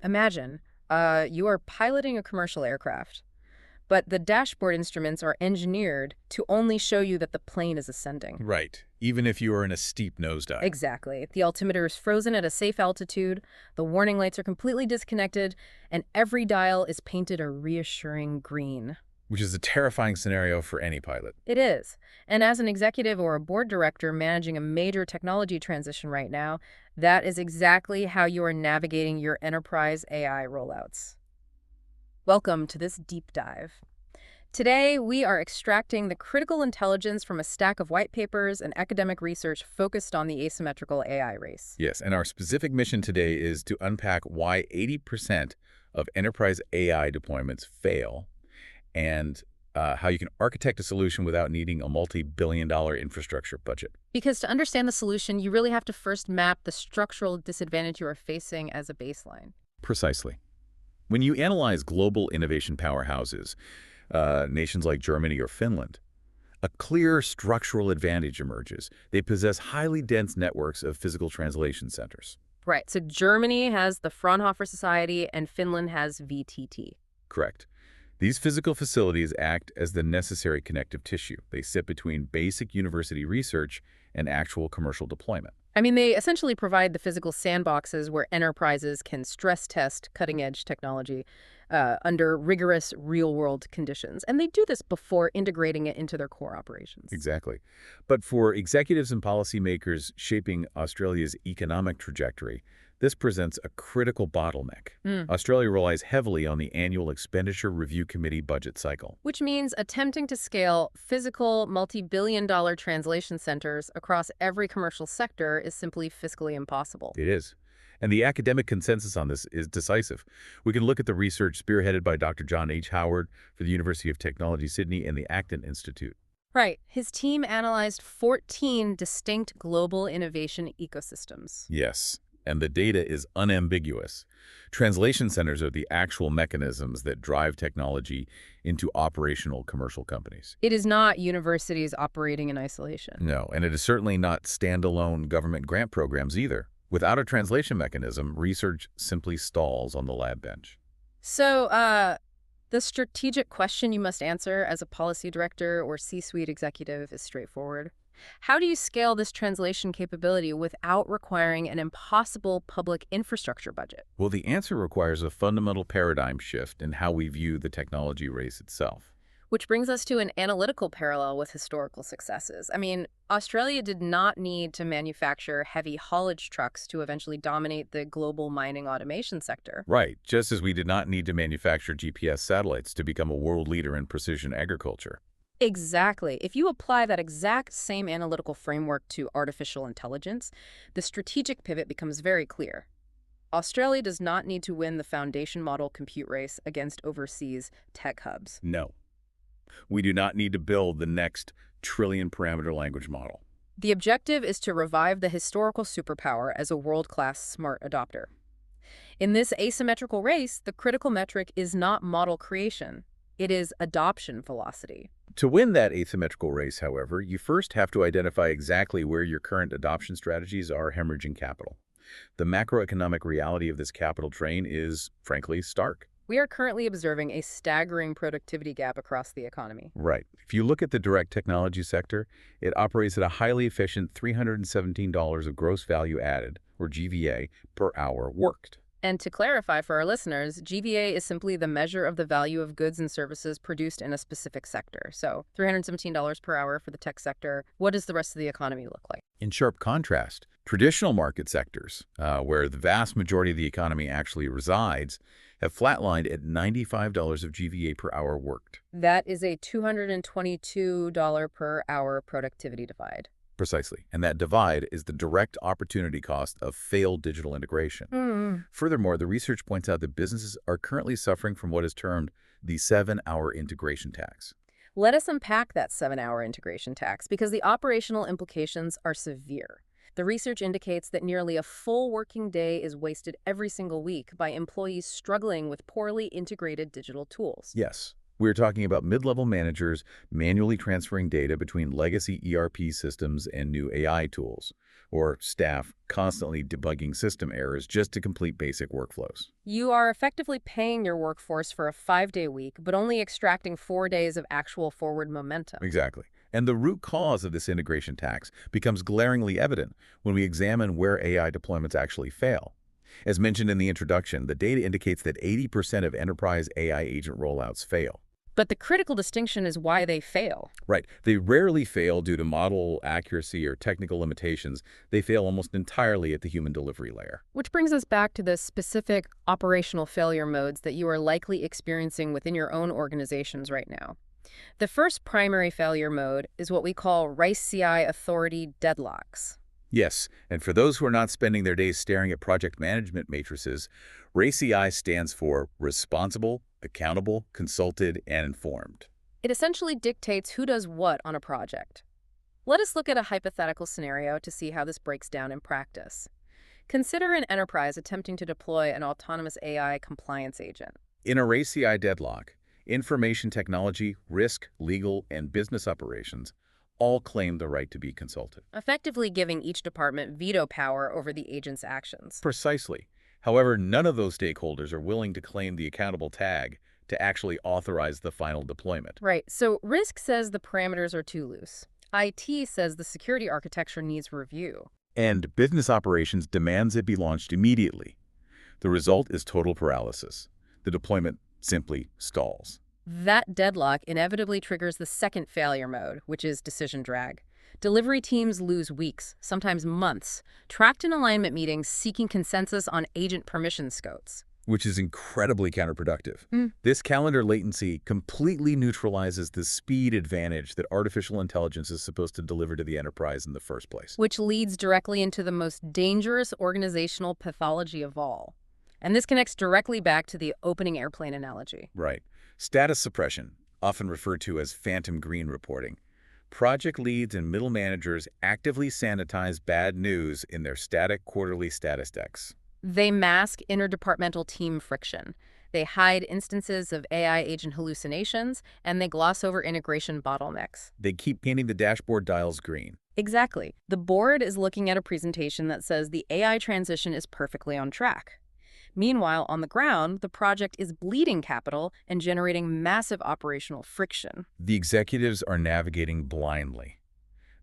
Imagine, you are piloting a commercial aircraft, but the dashboard instruments are engineered to only show you that the plane is ascending. Right, even if you are in a steep nosedive. Exactly. The altimeter is frozen at a safe altitude, the warning lights are completely disconnected, and every dial is painted a reassuring green. Which is a terrifying scenario for any pilot. It is. And as an executive or a board director managing a major technology transition right now, that is exactly how you are navigating your enterprise AI rollouts. Welcome to this deep dive. Today, we are extracting the critical intelligence from a stack of white papers and academic research focused on the asymmetrical AI race. Yes, and our specific mission today is to unpack why 80% of enterprise AI deployments fail and how you can architect a solution without needing a multi-billion-dollar infrastructure budget. Because to understand the solution, you really have to first map the structural disadvantage you are facing as a baseline. Precisely. When you analyze global innovation powerhouses, nations like Germany or Finland, a clear structural advantage emerges. They possess highly dense networks of physical translation centers. Right, so Germany has the Fraunhofer Society and Finland has VTT. Correct. These physical facilities act as the necessary connective tissue. They sit between basic university research and actual commercial deployment. I mean, they essentially provide the physical sandboxes where enterprises can stress test cutting-edge technology under rigorous real-world conditions. And they do this before integrating it into their core operations. Exactly. But for executives and policymakers shaping Australia's economic trajectory, this presents a critical bottleneck. Australia relies heavily on the annual Expenditure Review Committee budget cycle. Which means attempting to scale physical, multi-billion-dollar translation centers across every commercial sector is simply fiscally impossible. It is. And the academic consensus on this is decisive. We can look at the research spearheaded by Dr. John H. Howard for the University of Technology, Sydney, and the Acton Institute. Right. His team analyzed 14 distinct global innovation ecosystems. Yes. And the data is unambiguous. Translation centers are the actual mechanisms that drive technology into operational commercial companies. It is not universities operating in isolation. No, and it is certainly not standalone government grant programs either. Without a translation mechanism, research simply stalls on the lab bench. So, the strategic question you must answer as a policy director or C-suite executive is straightforward. How do you scale this translation capability without requiring an impossible public infrastructure budget? Well, the answer requires a fundamental paradigm shift in how we view the technology race itself. Which brings us to an analytical parallel with historical successes. I mean, Australia did not need to manufacture heavy haulage trucks to eventually dominate the global mining automation sector. Right, just as we did not need to manufacture GPS satellites to become a world leader in precision agriculture. Exactly. If you apply that exact same analytical framework to artificial intelligence, the strategic pivot becomes very clear. Australia does not need to win the foundation model compute race against overseas tech hubs. No, we do not need to build the next trillion parameter language model. The objective is to revive the historical superpower as a world-class smart adopter. In this asymmetrical race, the critical metric is not model creation. It is adoption velocity. To win that asymmetrical race, however, you first have to identify exactly where your current adoption strategies are hemorrhaging capital. The macroeconomic reality of this capital drain is, frankly, stark. We are currently observing a staggering productivity gap across the economy. Right. If you look at the direct technology sector, it operates at a highly efficient $317 of gross value added, or GVA, per hour worked. And to clarify for our listeners, GVA is simply the measure of the value of goods and services produced in a specific sector. So $317 per hour for the tech sector. What does the rest of the economy look like? In sharp contrast, traditional market sectors, where the vast majority of the economy actually resides, have flatlined at $95 of GVA per hour worked. That is a $222 per hour productivity divide. Precisely. And that divide is the direct opportunity cost of failed digital integration. Furthermore, the research points out that businesses are currently suffering from what is termed the 7-hour integration tax. Let us unpack that 7-hour integration tax because the operational implications are severe. The research indicates that nearly a full working day is wasted every single week by employees struggling with poorly integrated digital tools. Yes. We're talking about mid-level managers manually transferring data between legacy ERP systems and new AI tools, or staff constantly debugging system errors just to complete basic workflows. You are effectively paying your workforce for a 5-day week, but only extracting 4 days of actual forward momentum. Exactly. And the root cause of this integration tax becomes glaringly evident when we examine where AI deployments actually fail. As mentioned in the introduction, the data indicates that 80% of enterprise AI agent rollouts fail. But the critical distinction is why they fail. Right. They rarely fail due to model accuracy or technical limitations. They fail almost entirely at the human delivery layer. Which brings us back to the specific operational failure modes that you are likely experiencing within your own organizations right now. The first primary failure mode is what we call RICE CI authority deadlocks. Yes, and for those who are not spending their days staring at project management matrices, RACI stands for Responsible, Accountable, Consulted, and Informed. It essentially dictates who does what on a project. Let us look at a hypothetical scenario to see how this breaks down in practice. Consider an enterprise attempting to deploy an autonomous AI compliance agent. In a RACI deadlock, information technology, risk, legal, and business operations all claim the right to be consulted. Effectively giving each department veto power over the agent's actions. Precisely. However, none of those stakeholders are willing to claim the accountable tag to actually authorize the final deployment. Right, so risk says the parameters are too loose. IT says the security architecture needs review. And business operations demands it be launched immediately. The result is total paralysis. The deployment simply stalls. That deadlock inevitably triggers the second failure mode, which is decision drag. Delivery teams lose weeks, sometimes months, trapped in alignment meetings seeking consensus on agent permission scopes. Which is incredibly counterproductive. This calendar latency completely neutralizes the speed advantage that artificial intelligence is supposed to deliver to the enterprise in the first place. Which leads directly into the most dangerous organizational pathology of all. And this connects directly back to the opening airplane analogy. Right. Status suppression, often referred to as phantom green reporting. Project leads and middle managers actively sanitize bad news in their static quarterly status decks. They mask interdepartmental team friction. They hide instances of AI agent hallucinations, and they gloss over integration bottlenecks. They keep painting the dashboard dials green. Exactly. The board is looking at a presentation that says the AI transition is perfectly on track. Meanwhile, on the ground, the project is bleeding capital and generating massive operational friction. The executives are navigating blindly.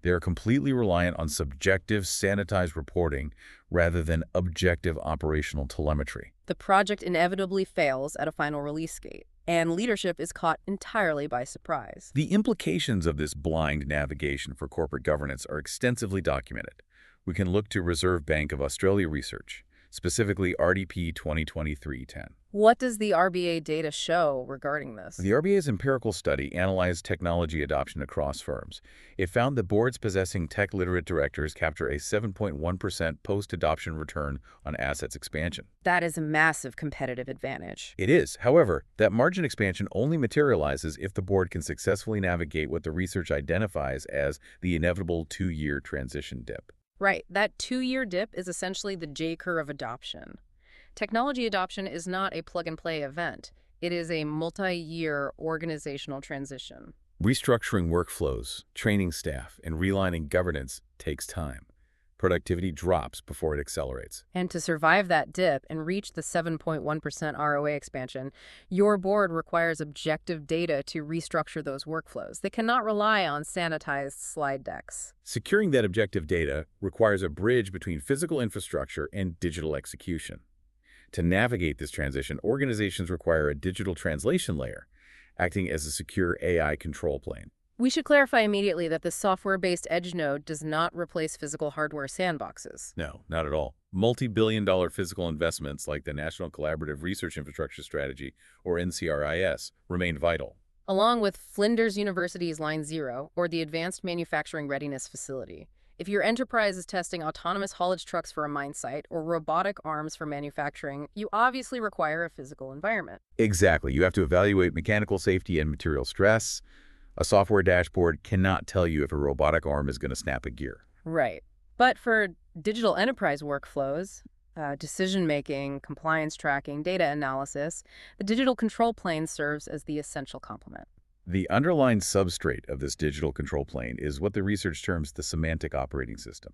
They are completely reliant on subjective, sanitized reporting rather than objective operational telemetry. The project inevitably fails at a final release gate, and leadership is caught entirely by surprise. The implications of this blind navigation for corporate governance are extensively documented. We can look to Reserve Bank of Australia research, specifically RDP 2023-10. What does the RBA data show regarding this? The RBA's empirical study analyzed technology adoption across firms. It found that boards possessing tech-literate directors capture a 7.1% post-adoption return on assets expansion. That is a massive competitive advantage. It is. However, that margin expansion only materializes if the board can successfully navigate what the research identifies as the inevitable 2-year transition dip. Right, that 2-year dip is essentially the J-curve adoption. Technology adoption is not a plug-and-play event. It is a multi-year organizational transition. Restructuring workflows, training staff, and realigning governance takes time. Productivity drops before it accelerates. And to survive that dip and reach the 7.1% ROA expansion, your board requires objective data to restructure those workflows. They cannot rely on sanitized slide decks. Securing that objective data requires a bridge between physical infrastructure and digital execution. To navigate this transition, organizations require a digital translation layer, acting as a secure AI control plane. We should clarify immediately that the software-based edge node does not replace physical hardware sandboxes. No, not at all. Multi-billion-dollar physical investments like the National Collaborative Research Infrastructure Strategy, or NCRIS, remain vital. Along with Flinders University's Line 0, or the Advanced Manufacturing Readiness Facility. If your enterprise is testing autonomous haulage trucks for a mine site or robotic arms for manufacturing, you obviously require a physical environment. Exactly. You have to evaluate mechanical safety and material stress. A software dashboard cannot tell you if a robotic arm is going to snap a gear. Right. But for digital enterprise workflows, decision-making, compliance tracking, data analysis, the digital control plane serves as the essential complement. The underlying substrate of this digital control plane is what the research terms the semantic operating system.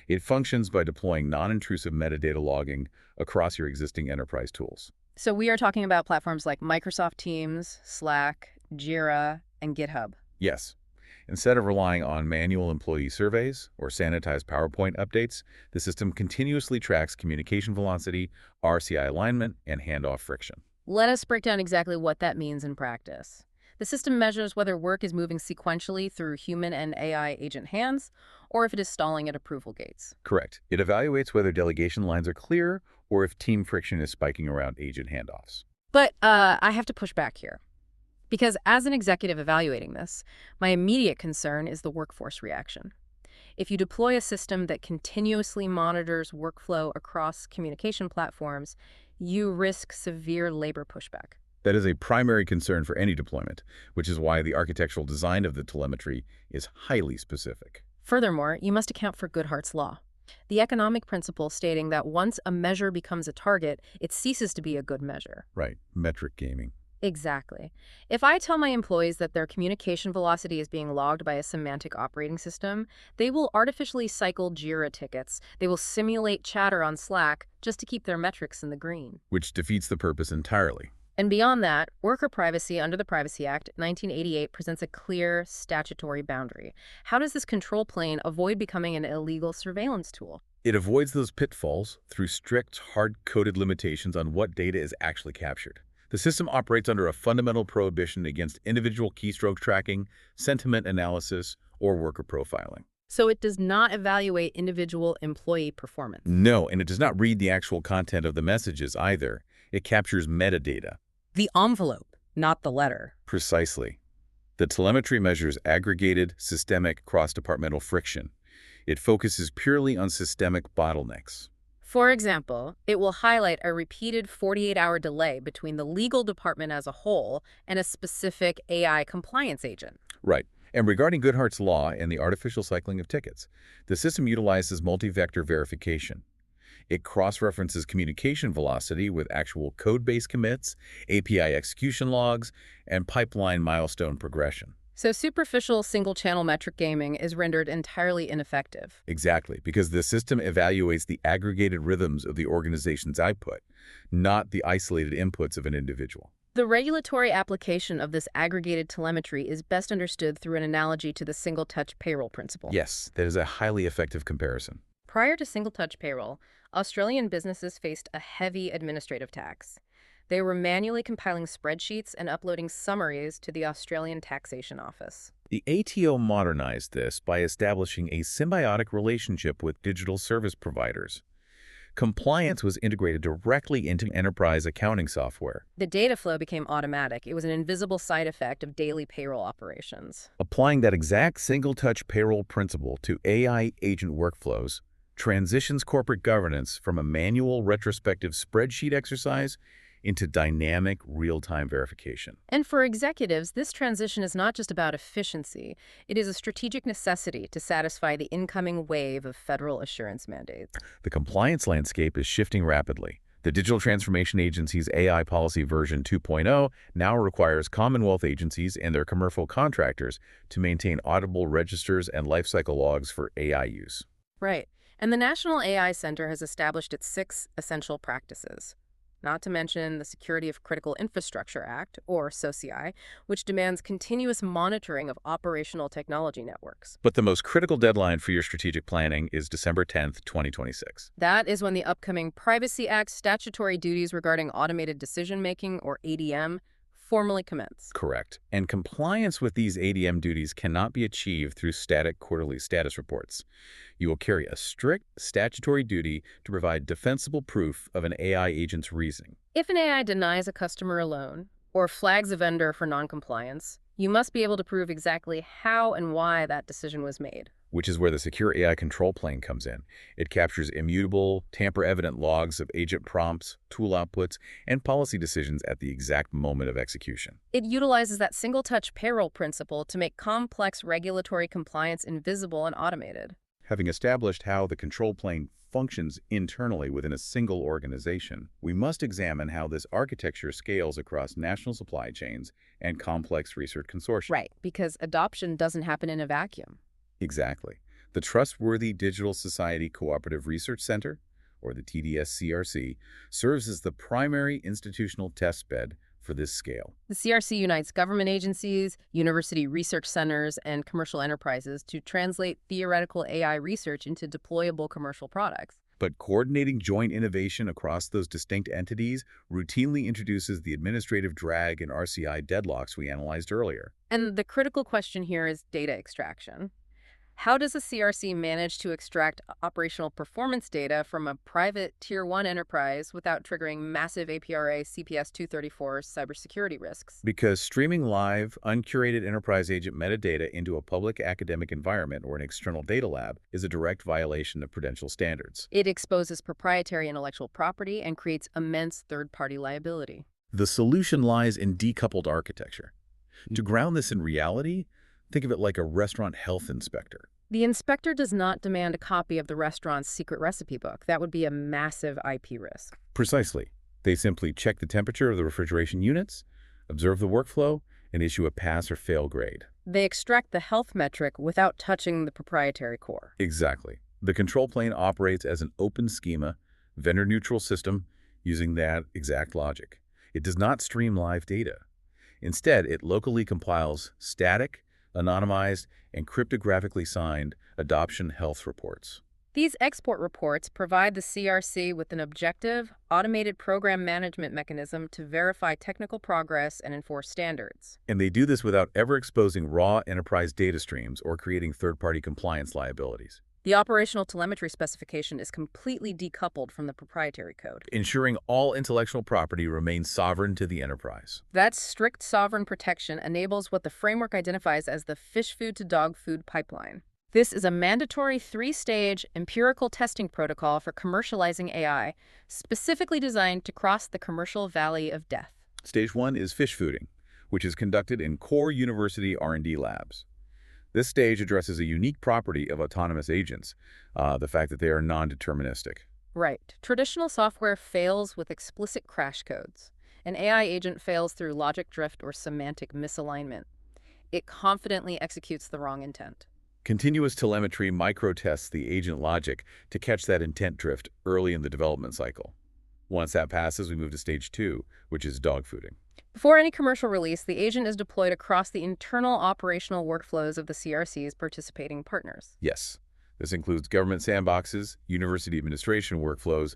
It functions by deploying non-intrusive metadata logging across your existing enterprise tools. So we are talking about platforms like Microsoft Teams, Slack, Jira, and GitHub. Yes. Instead of relying on manual employee surveys or sanitized PowerPoint updates, the system continuously tracks communication velocity, RCI alignment, and handoff friction. Let us break down exactly what that means in practice. The system measures whether work is moving sequentially through human and AI agent hands, or if it is stalling at approval gates. Correct. It evaluates whether delegation lines are clear or if team friction is spiking around agent handoffs. But I have to push back here. Because as an executive evaluating this, my immediate concern is the workforce reaction. If you deploy a system that continuously monitors workflow across communication platforms, you risk severe labor pushback. That is a primary concern for any deployment, which is why the architectural design of the telemetry is highly specific. Furthermore, you must account for Goodhart's law, the economic principle stating that once a measure becomes a target, it ceases to be a good measure. Right, metric gaming. Exactly. If I tell my employees that their communication velocity is being logged by a semantic operating system, they will artificially cycle Jira tickets. They will simulate chatter on Slack just to keep their metrics in the green. Which defeats the purpose entirely. And beyond that, worker privacy under the Privacy Act 1988 presents a clear statutory boundary. How does this control plane avoid becoming an illegal surveillance tool? It avoids those pitfalls through strict, hard-coded limitations on what data is actually captured. The system operates under a fundamental prohibition against individual keystroke tracking, sentiment analysis, or worker profiling. So it does not evaluate individual employee performance. No, and it does not read the actual content of the messages either. It captures metadata. The envelope, not the letter. Precisely. The telemetry measures aggregated, systemic, cross-departmental friction. It focuses purely on systemic bottlenecks. For example, it will highlight a repeated 48-hour delay between the legal department as a whole and a specific AI compliance agent. Right. And regarding Goodhart's law and the artificial cycling of tickets, the system utilizes multi-vector verification. It cross-references communication velocity with actual code-based commits, API execution logs, and pipeline milestone progression. So superficial single-channel metric gaming is rendered entirely ineffective. Exactly, because the system evaluates the aggregated rhythms of the organization's output, not the isolated inputs of an individual. The regulatory application of this aggregated telemetry is best understood through an analogy to the single-touch payroll principle. Yes, that is a highly effective comparison. Prior to single-touch payroll, Australian businesses faced a heavy administrative tax. They were manually compiling spreadsheets and uploading summaries to the Australian Taxation Office. The ATO modernized this by establishing a symbiotic relationship with digital service providers. Compliance was integrated directly into enterprise accounting software. The data flow became automatic. It was an invisible side effect of daily payroll operations. Applying that exact single-touch payroll principle to AI agent workflows transitions corporate governance from a manual retrospective spreadsheet exercise into dynamic real-time verification. And for executives, this transition is not just about efficiency. It is a strategic necessity to satisfy the incoming wave of federal assurance mandates. The compliance landscape is shifting rapidly. The Digital Transformation Agency's AI Policy version 2.0 now requires Commonwealth agencies and their commercial contractors to maintain auditable registers and lifecycle logs for AI use. Right. And the National AI Center has established its 6 essential practices. Not to mention the Security of Critical Infrastructure Act, or SOCI, which demands continuous monitoring of operational technology networks. But the most critical deadline for your strategic planning is December 10th, 2026. That is when the upcoming Privacy Act statutory duties regarding automated decision-making, or ADM, formally commence. Correct. And compliance with these ADM duties cannot be achieved through static quarterly status reports. You will carry a strict statutory duty to provide defensible proof of an AI agent's reasoning. If an AI denies a customer a loan or flags a vendor for noncompliance, you must be able to prove exactly how and why that decision was made. Which is where the secure AI control plane comes in. It captures immutable, tamper-evident logs of agent prompts, tool outputs, and policy decisions at the exact moment of execution. It utilizes that single-touch payroll principle to make complex regulatory compliance invisible and automated. Having established how the control plane functions internally within a single organization, we must examine how this architecture scales across national supply chains and complex research consortia. Right, because adoption doesn't happen in a vacuum. Exactly. The Trustworthy Digital Society Cooperative Research Center, or the TDS-CRC, serves as the primary institutional testbed for this scale. The CRC unites government agencies, university research centers, and commercial enterprises to translate theoretical AI research into deployable commercial products. But coordinating joint innovation across those distinct entities routinely introduces the administrative drag and RCI deadlocks we analyzed earlier. And the critical question here is data extraction. How does a CRC manage to extract operational performance data from a private Tier 1 enterprise without triggering massive APRA CPS 234 cybersecurity risks? Because streaming live, uncurated enterprise agent metadata into a public academic environment or an external data lab is a direct violation of prudential standards. It exposes proprietary intellectual property and creates immense third-party liability. The solution lies in decoupled architecture. To ground this in reality, think of it like a restaurant health inspector. The inspector does not demand a copy of the restaurant's secret recipe book. That would be a massive IP risk. Precisely. They simply check the temperature of the refrigeration units, observe the workflow, and issue a pass or fail grade. They extract the health metric without touching the proprietary core. Exactly. The control plane operates as an open schema, vendor-neutral system using that exact logic. It does not stream live data. Instead, it locally compiles static, anonymized, and cryptographically signed adoption health reports. These export reports provide the CRC with an objective, automated program management mechanism to verify technical progress and enforce standards. And they do this without ever exposing raw enterprise data streams or creating third-party compliance liabilities, The operational telemetry specification is completely decoupled from the proprietary code. ensuring all intellectual property remains sovereign to the enterprise. That strict sovereign protection enables what the framework identifies as the fish food to dog food pipeline. This is a mandatory three-stage empirical testing protocol for commercializing AI, specifically designed to cross the commercial valley of death. Stage 1 is fish fooding, which is conducted in core university R&D labs. This stage addresses a unique property of autonomous agents, the fact that they are non-deterministic. Right. Traditional software fails with explicit crash codes. An AI agent fails through logic drift or semantic misalignment. It confidently executes the wrong intent. Continuous telemetry micro-tests the agent logic to catch that intent drift early in the development cycle. Once that passes, we move to stage 2, which is dogfooding. Before any commercial release, the agent is deployed across the internal operational workflows of the CRC's participating partners. Yes, this includes government sandboxes, university administration workflows,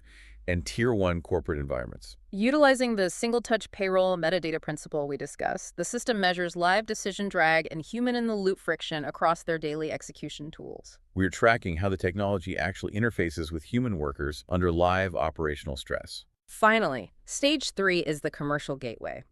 and Tier 1 corporate environments. Utilizing the single-touch payroll metadata principle we discussed, the system measures live decision drag and human-in-the-loop friction across their daily execution tools. We're tracking how the technology actually interfaces with human workers under live operational stress. Finally, stage 3 is the commercial gateway.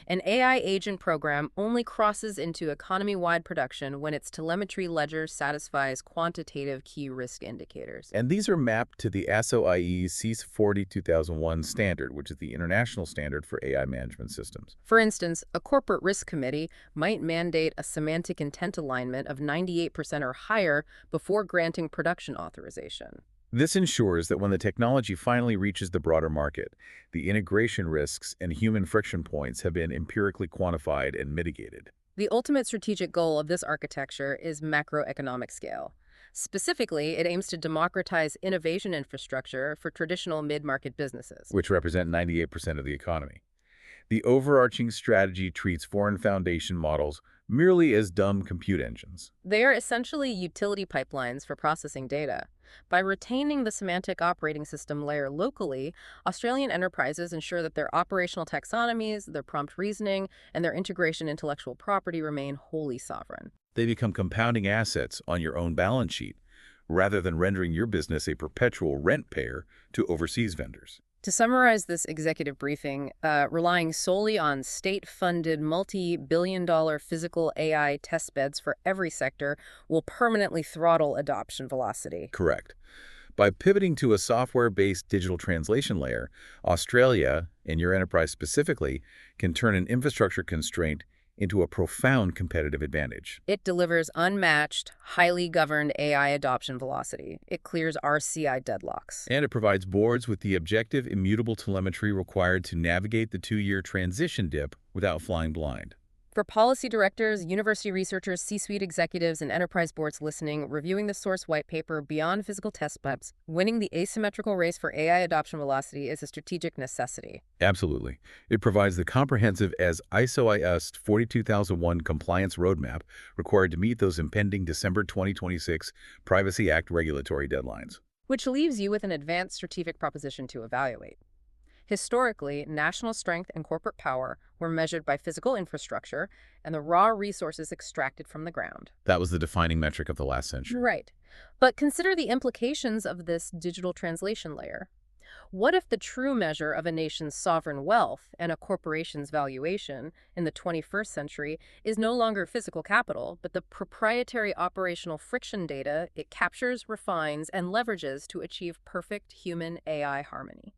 An AI agent program only crosses into economy-wide production when its telemetry ledger satisfies quantitative key risk indicators. And these are mapped to the ASSO-IE CIS 40-2001 standard, which is the international standard for AI management systems. For instance, a corporate risk committee might mandate a semantic intent alignment of 98% or higher before granting production authorization. This ensures that when the technology finally reaches the broader market, the integration risks and human friction points have been empirically quantified and mitigated. The ultimate strategic goal of this architecture is macroeconomic scale. Specifically, it aims to democratize innovation infrastructure for traditional mid-market businesses, Which represent 98% of the economy. The overarching strategy treats foreign foundation models merely as dumb compute engines. They are essentially utility pipelines for processing data. By retaining the semantic operating system layer locally, Australian enterprises ensure that their operational taxonomies, their prompt reasoning, and their integration intellectual property remain wholly sovereign. They become compounding assets on your own balance sheet, rather than rendering your business a perpetual rent payer to overseas vendors. To summarize this executive briefing, relying solely on state-funded multi-billion-dollar physical AI testbeds for every sector will permanently throttle adoption velocity. Correct. By pivoting to a software-based digital translation layer, Australia, and your enterprise specifically, can turn an infrastructure constraint into a profound competitive advantage. It delivers unmatched, highly governed AI adoption velocity. It clears RCI deadlocks. And it provides boards with the objective, immutable telemetry required to navigate the 2-year transition dip without flying blind. For policy directors, university researchers, C-suite executives, and enterprise boards listening, reviewing the source white paper beyond physical test beds, winning the asymmetrical race for AI adoption velocity is a strategic necessity. Absolutely. It provides the comprehensive as ISO/IS 42001 compliance roadmap required to meet those impending December 2026 Privacy Act regulatory deadlines. Which leaves you with an advanced strategic proposition to evaluate. Historically, national strength and corporate power were measured by physical infrastructure and the raw resources extracted from the ground. That was the defining metric of the last century. Right. But consider the implications of this digital translation layer. What if the true measure of a nation's sovereign wealth and a corporation's valuation in the 21st century is no longer physical capital, but the proprietary operational friction data it captures, refines, and leverages to achieve perfect human-AI harmony?